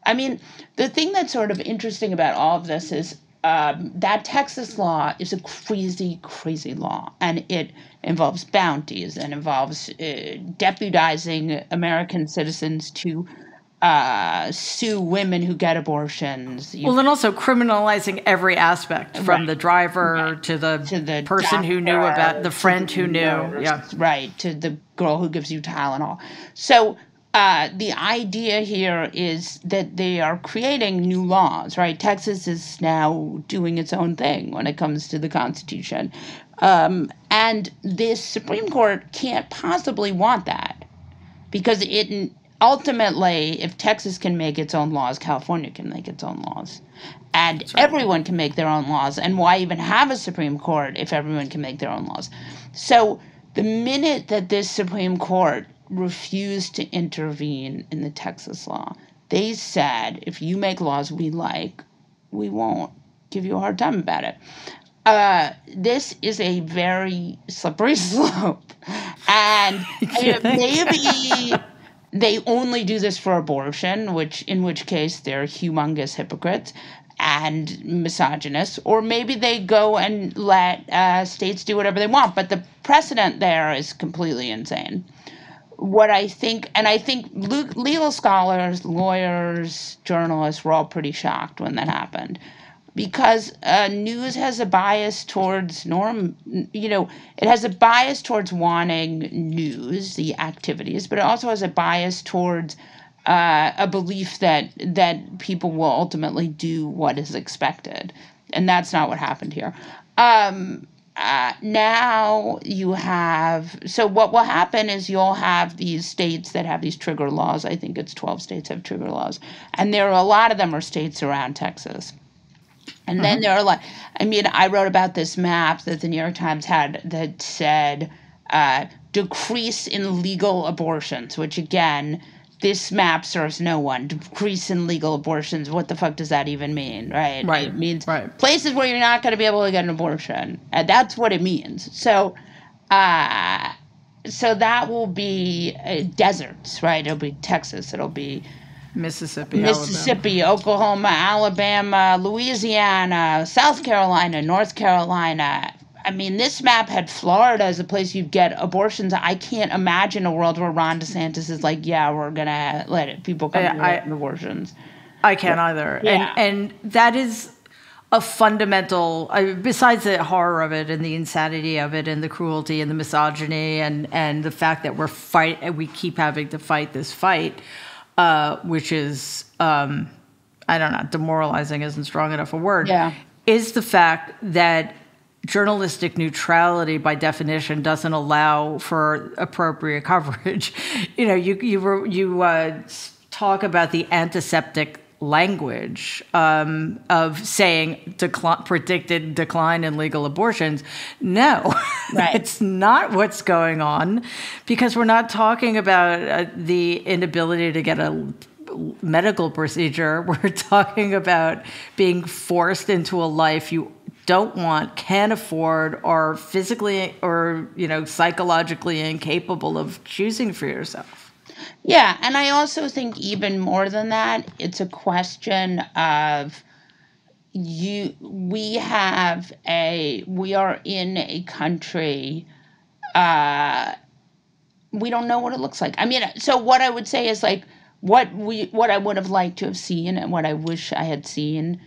I mean, the thing that's sort of interesting about all of this is that Texas law is a crazy, crazy law, and it involves bounties and involves deputizing American citizens to sue women who get abortions. Well, and also criminalizing every aspect, from the driver to the person doctor, who knew about, the friend who knew. Yeah. Right, to the girl who gives you Tylenol. So the idea here is that they are creating new laws, right? Texas is now doing its own thing when it comes to the Constitution. And this Supreme Court can't possibly want that, because it ultimately, if Texas can make its own laws, California can make its own laws. And everyone can make their own laws. And why even have a Supreme Court if everyone can make their own laws? So the minute that this Supreme Court refused to intervene in the Texas law, they said, if you make laws we like, we won't give you a hard time about it. This is a very slippery slope. And maybe they only do this for abortion, in which case they're humongous hypocrites and misogynists, or maybe they go and let states do whatever they want. But the precedent there is completely insane. What I think, and I think legal scholars, lawyers, journalists were all pretty shocked when that happened, because news has a bias towards it has a bias towards wanting news, the activities, but it also has a bias towards a belief that people will ultimately do what is expected. And that's not what happened here. Now you have, so what will happen is you'll have these states that have these trigger laws. I think it's 12 states have trigger laws. And there are a lot of them are states around Texas. And then there are I wrote about this map that the New York Times had that said decrease in legal abortions, which again, this map serves no one. Decrease in legal abortions, what the fuck does that even mean, right? Right. It means places where you're not going to be able to get an abortion. And that's what it means. So that will be deserts, right? It'll be Texas. It'll be Mississippi, Oklahoma, Alabama, Louisiana, South Carolina, North Carolina. I mean, this map had Florida as a place you'd get abortions. I can't imagine a world where Ron DeSantis is like, yeah, we're going to let people come and get abortions. I can't either. Yeah. And that is a fundamental, besides the horror of it and the insanity of it and the cruelty and the misogyny and the fact that we keep having to fight this fight, which is, I don't know, demoralizing isn't strong enough a word, is the fact that journalistic neutrality, by definition, doesn't allow for appropriate coverage. You talk about the antiseptic language of saying predicted decline in legal abortions. No, it's not what's going on, because we're not talking about the inability to get a medical procedure. We're talking about being forced into a life you don't want, can't afford, or physically or psychologically incapable of choosing for yourself. Yeah, and I also think even more than that, it's a question of we are in a country, we don't know what it looks like. I mean, so what I would say is what I would have liked to have seen and what I wish I had seen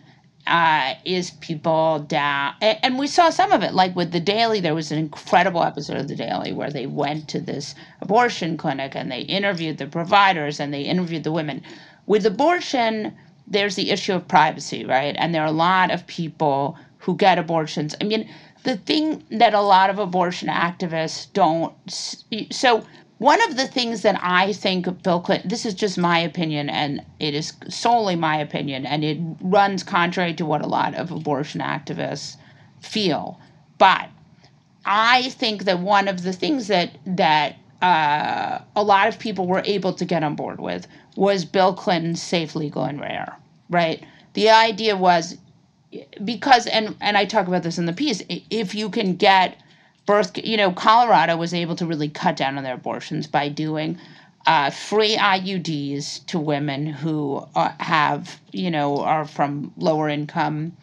is people down, and we saw some of it, like with The Daily. There was an incredible episode of The Daily where they went to this abortion clinic and they interviewed the providers and they interviewed the women. With abortion, there's the issue of privacy, right? And there are a lot of people who get abortions. I mean, the thing that a lot of abortion activists don't, so one of the things that I think Bill Clinton, this is just my opinion, and it is solely my opinion, and it runs contrary to what a lot of abortion activists feel. But I think that one of the things that a lot of people were able to get on board with was Bill Clinton's safe, legal, and rare, right? The idea was because and I talk about this in the piece, if you can get birth, Colorado was able to really cut down on their abortions by doing free IUDs to women who are from lower income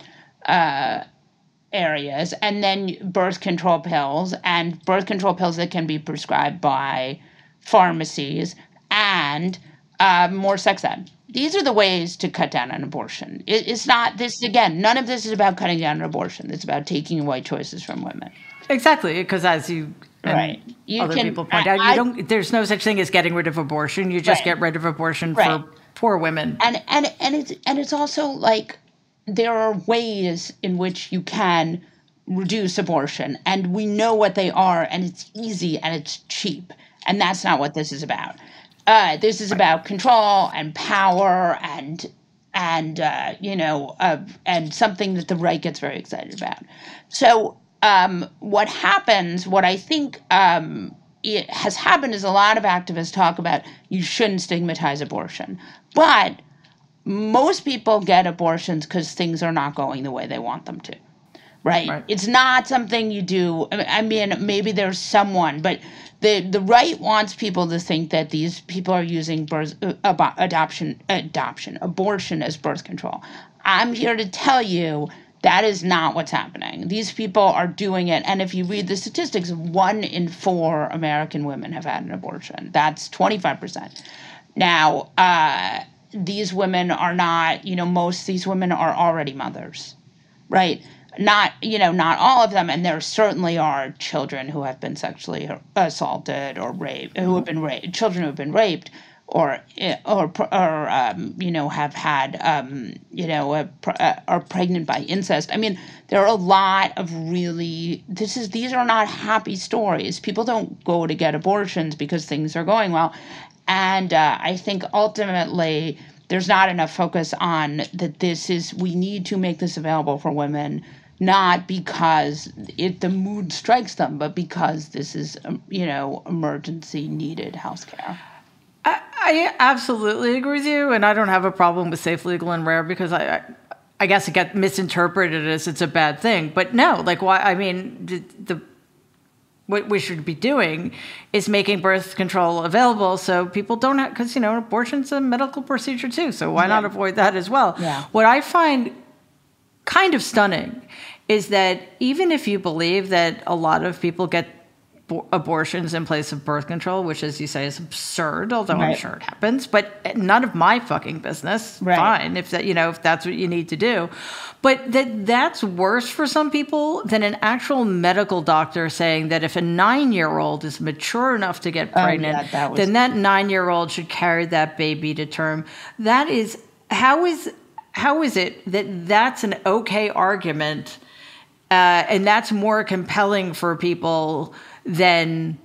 areas, and then birth control pills that can be prescribed by pharmacies, and more sex ed. These are the ways to cut down on abortion. It's not this, again, none of this is about cutting down on abortion. It's about taking away choices from women. Exactly, because as you and other people point out, there's no such thing as getting rid of abortion. You just get rid of abortion for poor women. And it's also like there are ways in which you can reduce abortion, and we know what they are, and it's easy and it's cheap, and that's not what this is about. This is about control and power and something that the right gets very excited about. So what I think it has happened is a lot of activists talk about you shouldn't stigmatize abortion, but most people get abortions because things are not going the way they want them to. Right? It's not something you do. I mean, maybe there's someone, but the right wants people to think that these people are using abortion as birth control. I'm here to tell you that is not what's happening. These people are doing it, and if you read the statistics, 1 in 4 American women have had an abortion. That's 25%. Now, these women are not. Most of these women are already mothers, right? Not all of them, and there certainly are children who have been sexually assaulted or raped, children who have been raped, or have had are pregnant by incest. I mean, there are a lot of really these are not happy stories. People don't go to get abortions because things are going well, and I think ultimately there's not enough focus on that. We need to make this available for women. Not because the mood strikes them, but because this is, emergency needed healthcare. I absolutely agree with you, and I don't have a problem with safe, legal, and rare because I guess it gets misinterpreted as it's a bad thing. But no, like why? I mean, what we should be doing is making birth control available so people don't have, because abortion's a medical procedure too. So why not avoid that as well? Yeah. What I find kind of stunning is that even if you believe that a lot of people get abortions in place of birth control, which, as you say, is absurd, although I'm sure it happens, but none of my fucking business. Fine, if that's what you need to do. But that's worse for some people than an actual medical doctor saying that if a 9-year-old is mature enough to get pregnant, then that 9-year-old should carry that baby to term. That is, how is it that that's an okay argument, and that's more compelling for people than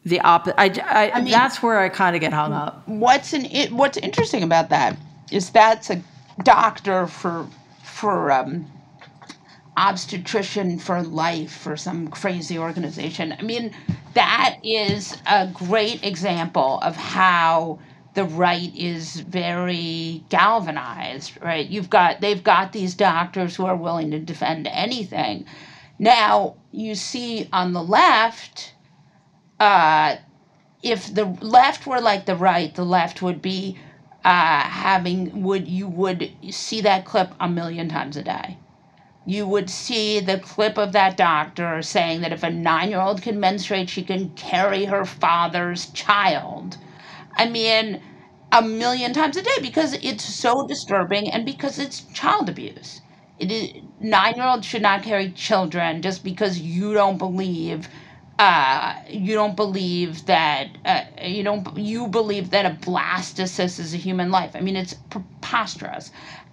the opposite? I mean, that's where I kind of get hung up. What's interesting about that is that's a doctor for obstetrician for life for some crazy organization. I mean, that is a great example of how the right is very galvanized, right? They've got these doctors who are willing to defend anything. Now, you see on the left, if the left were like the right, the left would be you would see that clip 1 million times a day. You would see the clip of that doctor saying that if a 9-year-old can menstruate, she can carry her father's child. I mean, 1 million times a day, because it's so disturbing and because it's child abuse. 9-year-olds should not carry children just because you believe that a blastocyst is a human life. I mean, it's preposterous,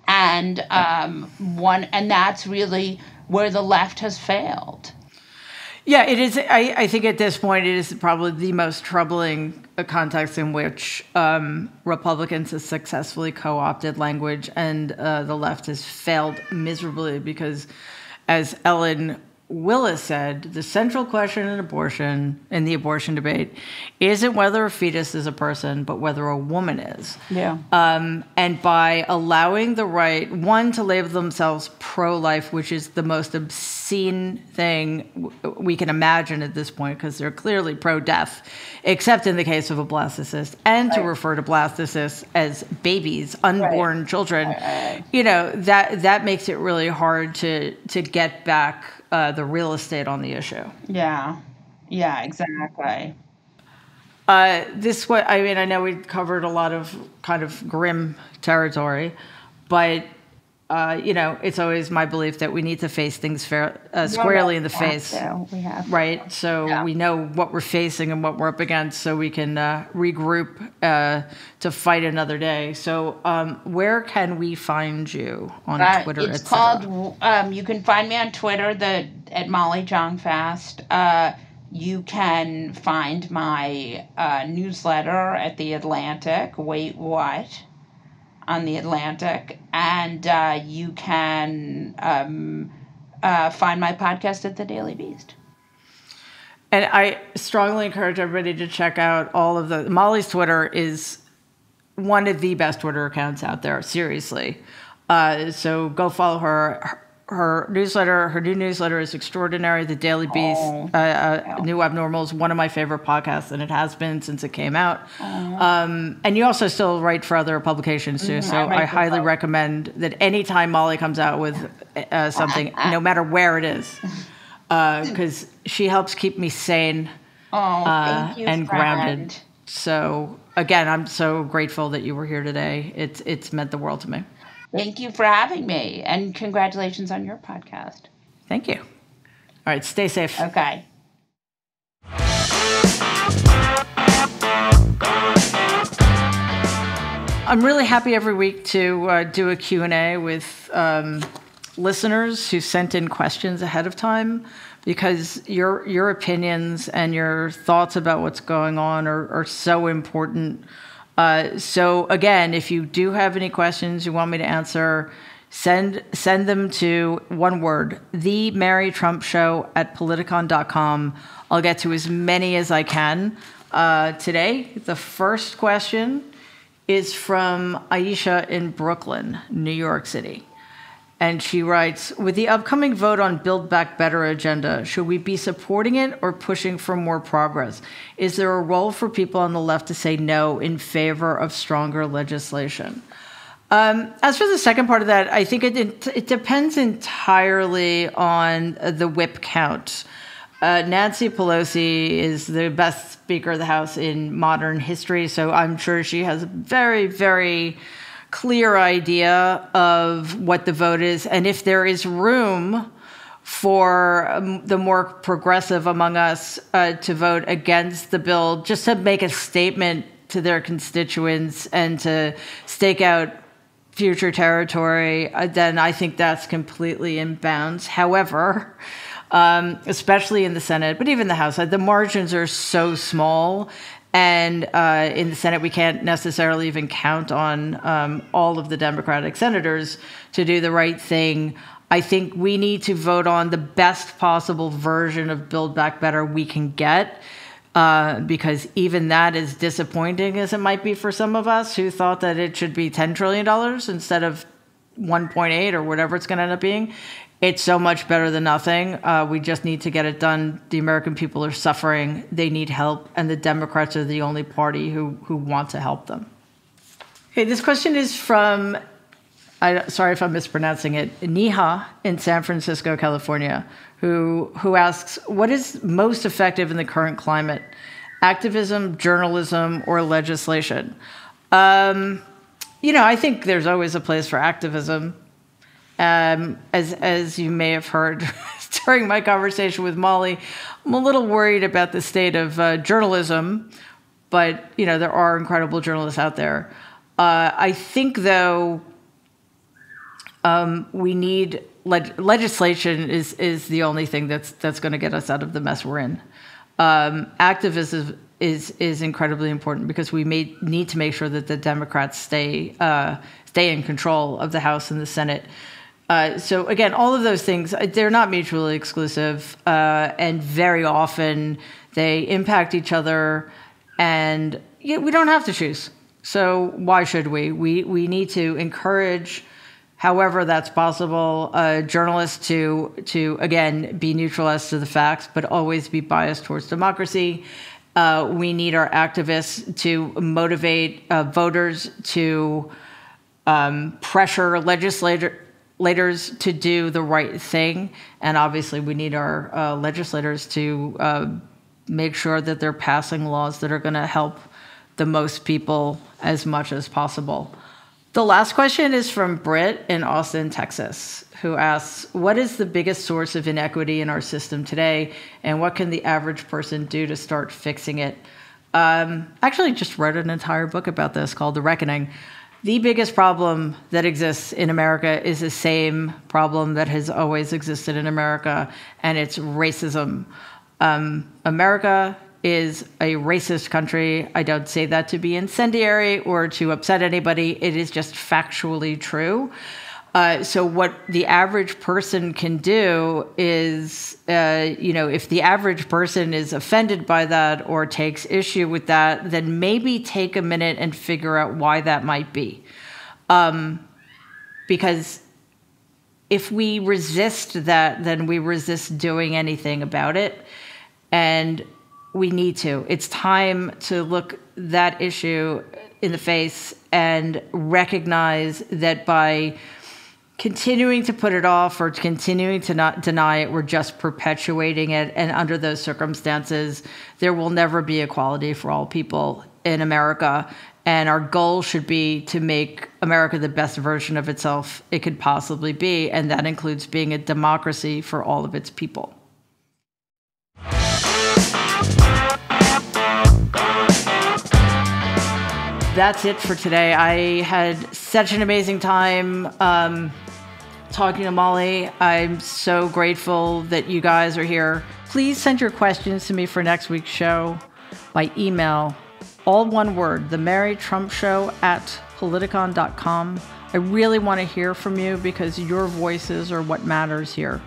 and that's really where the left has failed. Yeah, it is. I think at this point it is probably the most troubling context in which Republicans have successfully co-opted language, and the left has failed miserably because, as Ellen Willis said, the central question in the abortion debate isn't whether a fetus is a person, but whether a woman is. Yeah. And by allowing the right, one, to label themselves pro-life, which is the most obscene thing we can imagine at this point, because they're clearly pro-death, except in the case of a blastocyst, and to refer to blastocysts as babies, unborn children, that makes it really hard to get back the real estate on the issue. Yeah, exactly. I know we covered a lot of kind of grim territory, but it's always my belief that we need to face things squarely in the face. We have to. Right? So we know what we're facing and what we're up against, so we can regroup to fight another day. So where can we find you on Twitter? It's called, you can find me on Twitter at Molly Jong-Fast. You can find my newsletter at The Atlantic, Wait What? On The Atlantic, and you can find my podcast at The Daily Beast. And I strongly encourage everybody to check out Molly's Twitter is one of the best Twitter accounts out there, seriously. So go follow her. Her new newsletter is extraordinary. The Daily Beast, New Abnormal, is one of my favorite podcasts, and it has been since it came out. And you also still write for other publications too, so I highly recommend that anytime Molly comes out with something, no matter where it is, because she helps keep me sane thank you, and grounded. So again, I'm so grateful that you were here today. It's meant the world to me. Thank you for having me, and congratulations on your podcast. Thank you. All right, stay safe. Okay. I'm really happy every week to do a Q&A with listeners who sent in questions ahead of time, because your opinions and your thoughts about what's going on are so important. So again, if you do have any questions you want me to answer, send them to one word, themarytrumpshow@politicon.com. I'll get to as many as I can. Today, the first question is from Aisha in Brooklyn, New York City. And she writes, with the upcoming vote on Build Back Better agenda, should we be supporting it or pushing for more progress? Is there a role for people on the left to say no in favor of stronger legislation? As for the second part of that, I think it depends entirely on the whip count. Nancy Pelosi is the best Speaker of the House in modern history, so I'm sure she has a very, very clear idea of what the vote is, and if there is room for the more progressive among us to vote against the bill, just to make a statement to their constituents and to stake out future territory, then I think that's completely in bounds. However, especially in the Senate, but even the House, the margins are so small. And in the Senate, we can't necessarily even count on all of the Democratic senators to do the right thing. I think we need to vote on the best possible version of Build Back Better we can get, because even that, is disappointing as it might be for some of us who thought that it should be $10 trillion instead of 1.8 or whatever it's going to end up being. It's so much better than nothing. We just need to get it done. The American people are suffering. They need help. And the Democrats are the only party who want to help them. Okay, this question is from, sorry if I'm mispronouncing it, Niha in San Francisco, California, who asks, what is most effective in the current climate? Activism, journalism, or legislation? I think there's always a place for activism. As you may have heard during my conversation with Molly, I'm a little worried about the state of journalism, but there are incredible journalists out there. I think, though, we need legislation is the only thing that's going to get us out of the mess we're in. Activism is incredibly important, because we need to make sure that the Democrats stay in control of the House and the Senate. So again, all of those things, they're not mutually exclusive, and very often they impact each other, and we don't have to choose. So why should we? We need to encourage, however that's possible, journalists to again be neutral as to the facts, but always be biased towards democracy. We need our activists to motivate voters to pressure legislators to do the right thing, and obviously we need our legislators to make sure that they're passing laws that are going to help the most people as much as possible. The last question is from Britt in Austin, Texas, who asks, what is the biggest source of inequity in our system today, and what can the average person do to start fixing it? Actually just wrote an entire book about this called The Reckoning. The biggest problem that exists in America is the same problem that has always existed in America, and it's racism. America is a racist country. I don't say that to be incendiary or to upset anybody. It is just factually true. So what the average person can do is, if the average person is offended by that or takes issue with that, then maybe take a minute and figure out why that might be. Because if we resist that, then we resist doing anything about it. And we need to. It's time to look that issue in the face and recognize that by continuing to put it off or continuing to not deny it, we're just perpetuating it. And under those circumstances, there will never be equality for all people in America. And our goal should be to make America the best version of itself it could possibly be. And that includes being a democracy for all of its people. That's it for today. I had such an amazing time talking to Molly. I'm so grateful that you guys are here. Please send your questions to me for next week's show by email, all one word, themarytrumpshow@politicon.com. I really want to hear from you because your voices are what matters here.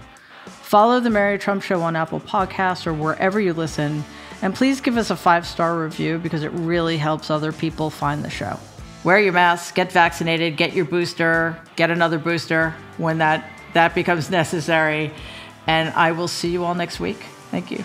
Follow The Mary Trump Show on Apple Podcasts or wherever you listen. And please give us a 5-star review because it really helps other people find the show. Wear your mask, get vaccinated, get your booster, get another booster when that becomes necessary. And I will see you all next week. Thank you.